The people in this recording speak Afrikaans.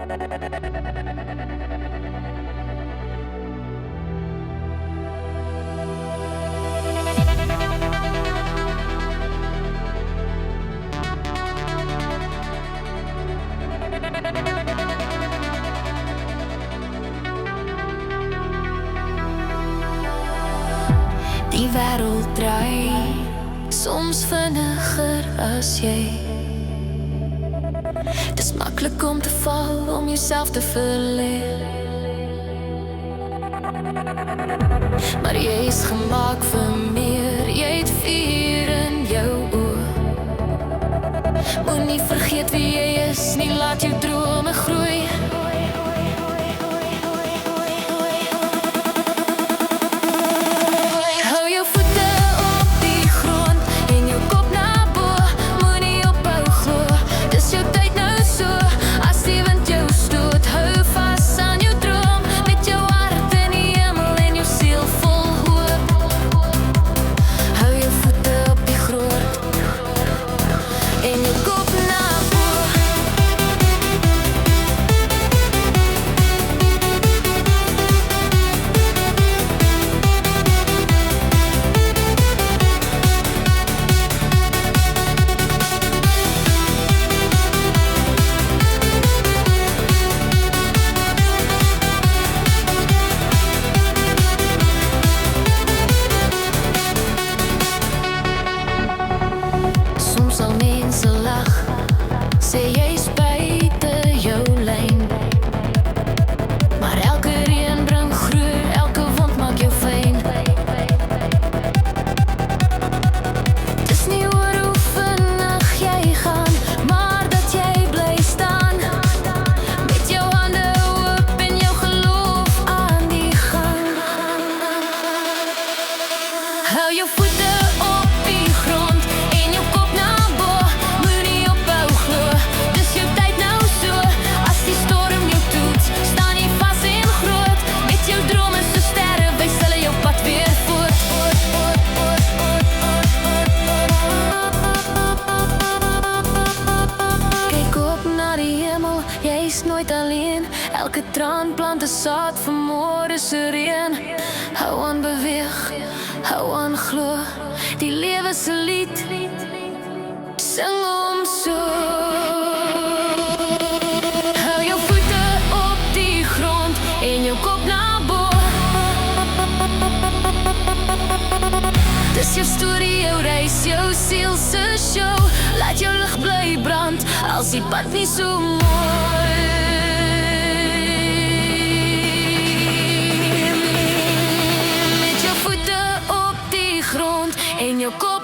Die wêreld draai soms vinniger as jy. Dis maklik om te val, om jouself te verleer. Maar jy is gemaak vir meer, jy het vuur in jou oë. Moenie vergeet wie jy is, nie laat jou drome groei. Sê jy's buite jou lyn, maar elke reën bring groei, elke wond maak jou fyn. Dis nie oor hoe vinnig jy gaan, maar dat jy bly staan, met jou hande oop en jou geloof aan die gang. Hou jou voete op die grond en jou kop na bo. Nooit alleen, elke traan plant 'n saad vir môre se reën. Hou aan beweeg, hou aan glo, die lewe se lied, sing hom so. Hou jou voete op die grond en jou kop na bo. Dis jou storie, jou reis, jou siel se show. Laat jou lig bly brand, als die pad nie so mooi. En jou kop